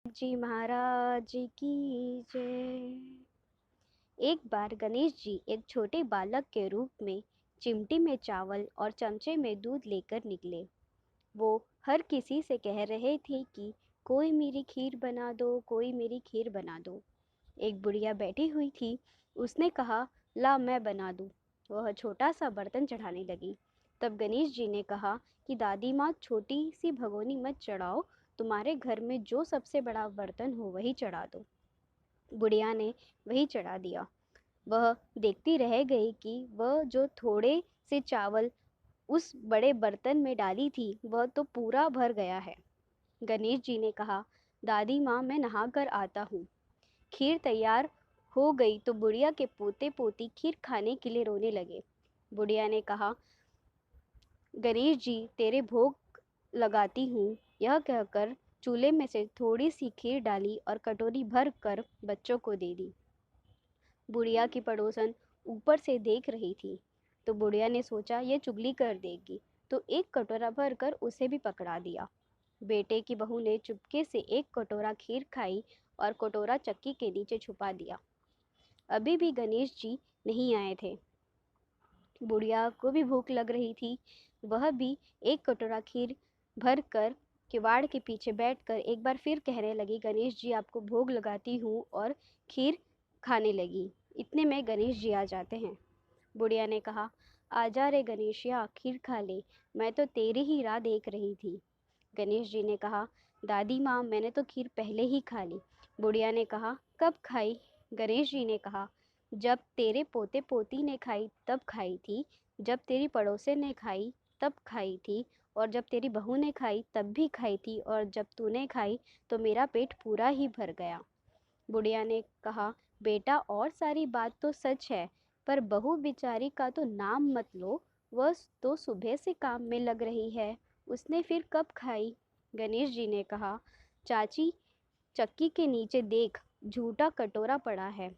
जी महाराज की जय। एक बार गणेश जी एक छोटे बालक के रूप में चिमटी में चावल और चमचे में दूध लेकर निकले। वो हर किसी से कह रहे थे कि कोई मेरी खीर बना दो, कोई मेरी खीर बना दो। एक बुढ़िया बैठी हुई थी। उसने कहा, ला मैं बना दूं। वह छोटा सा बर्तन चढ़ाने लगी। तब गणेश जी ने कहा कि दादी माँ, छोटी सी भगोनी मत चढ़ाओ, तुम्हारे घर में जो सबसे बड़ा बर्तन हो वही चढ़ा दो। बुढ़िया ने वही चढ़ा दिया। वह देखती रह गई कि वह जो थोड़े से चावल उस बड़े बर्तन में डाली थी वह तो पूरा भर गया है। गणेश जी ने कहा, दादी माँ, मैं नहा कर आता हूँ। खीर तैयार हो गई तो बुढ़िया के पोते पोती खीर खाने के लिए रोने लगे। बुढ़िया ने कहा, गणेश जी, तेरे भोग लगाती हूँ। यह कहकर चूल्हे में से थोड़ी सी खीर डाली और कटोरी भर कर बच्चों को दे दी। बुढ़िया की पड़ोसन ऊपर से देख रही थी, तो बुढ़िया ने सोचा ये चुगली कर देगी, तो एक कटोरा भर कर उसे भी पकड़ा दिया। बेटे की बहू ने चुपके से एक कटोरा खीर खाई और कटोरा चक्की के नीचे छुपा दिया। अभी भी गणेश जी नहीं आए थे। बुढ़िया को भी भूख लग रही थी। वह भी एक कटोरा खीर भर कर किवाड़ के पीछे बैठकर एक बार फिर कहने लगी, गणेश जी, आपको भोग लगाती हूँ, और खीर खाने लगी। इतने में गणेश जी आ जाते हैं। बुढ़िया ने कहा, आजा रे गणेशिया, खीर खा ले, मैं तो तेरी ही राह देख रही थी। गणेश जी ने कहा, दादी माँ, मैंने तो खीर पहले ही खा ली। बुढ़िया ने कहा, कब खाई? गणेश जी ने कहा, जब तेरे पोते पोती ने खाई तब खाई थी, जब तेरी पड़ोसन ने खाई तब खाई थी, और जब तेरी बहू ने खाई तब भी खाई थी, और जब तूने खाई तो मेरा पेट पूरा ही भर गया। बुढ़िया ने कहा, बेटा, और सारी बात तो सच है, पर बहू बिचारी का तो नाम मत लो। वह तो सुबह से काम में लग रही है, उसने फिर कब खाई? गणेश जी ने कहा, चाची, चक्की के नीचे देख, झूठा कटोरा पड़ा है,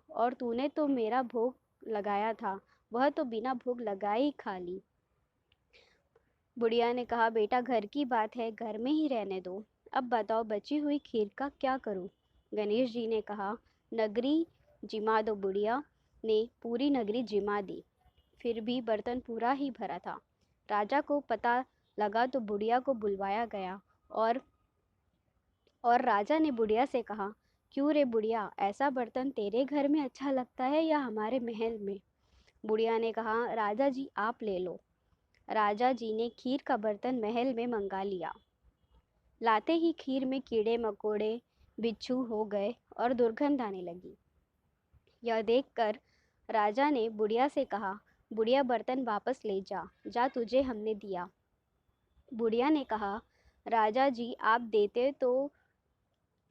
और तूने तो मेरा भोग लगाया था, वह तो बिना भोग लगाए ही खा ली। बुढ़िया ने कहा, बेटा, घर की बात है, घर में ही रहने दो। अब बताओ, बची हुई खीर का क्या करूं? गणेश जी ने कहा, नगरी जिमा दो। बुढ़िया ने पूरी नगरी जिमा दी, फिर भी बर्तन पूरा ही भरा था। राजा को पता लगा तो बुढ़िया को बुलवाया गया, और राजा ने बुढ़िया से कहा, क्यों रे बुढ़िया, ऐसा बर्तन तेरे घर में अच्छा लगता है या हमारे महल में? बुढ़िया ने कहा, राजा जी, आप ले लो। राजा जी ने खीर का बर्तन महल में मंगा लिया। लाते ही खीर में कीड़े मकोड़े बिच्छू हो गए और दुर्गंध आने लगी। यह देखकर राजा ने बुढ़िया से कहा, बुढ़िया, बर्तन वापस ले जा, जा, तुझे हमने दिया। बुढ़िया ने कहा, राजा जी, आप देते तो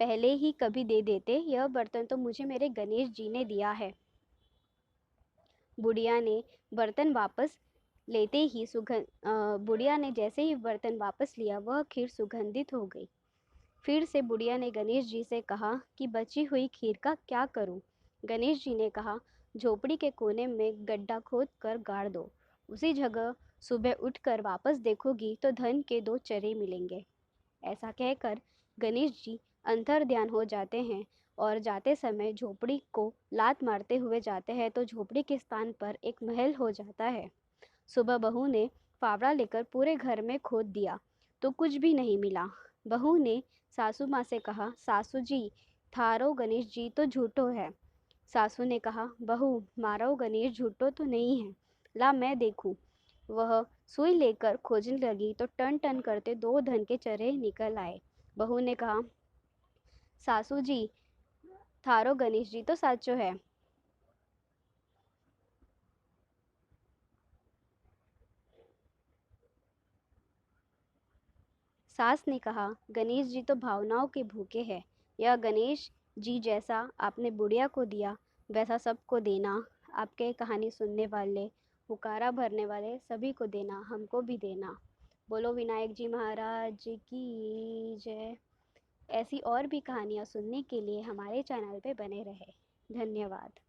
पहले ही कभी दे देते, यह बर्तन तो मुझे मेरे गणेश जी ने दिया है। बुढ़िया ने बर्तन वापस लेते ही बुढ़िया ने जैसे ही बर्तन वापस लिया, वह खीर सुगंधित हो गई। फिर से बुढ़िया ने गणेश जी से कहा कि बची हुई खीर का क्या करूं? गणेश जी ने कहा, झोपड़ी के कोने में गड्ढा खोद कर गाड़ दो। उसी जगह सुबह उठकर वापस देखोगी तो धन के 2 चरे मिलेंगे। ऐसा कहकर गणेश जी अंतर ध्यान हो जाते हैं, और जाते समय झोपड़ी को लात मारते हुए जाते हैं तो झोपड़ी के स्थान पर एक महल हो जाता है। सुबह बहू ने फावड़ा लेकर पूरे घर में खोद दिया तो कुछ भी नहीं मिला। बहू ने सासू माँ से कहा, सासू जी, थारो गणेश जी तो झूठो है। सासू ने कहा, बहू, मारो गणेश झूठो तो नहीं है, ला मैं देखूं। वह सुई लेकर खोजने लगी तो टन टन करते 2 धन के चरे निकल आए। बहू ने कहा, सासू जी, थारो गणेश जी तो साचो है। सास ने कहा, गणेश जी तो भावनाओं के भूखे हैं। यह गणेश जी जैसा आपने बुढ़िया को दिया, वैसा सबको देना। आपके कहानी सुनने वाले, पुकारा भरने वाले सभी को देना, हमको भी देना। बोलो विनायक जी महाराज की जय। ऐसी और भी कहानियाँ सुनने के लिए हमारे चैनल पे बने रहे। धन्यवाद।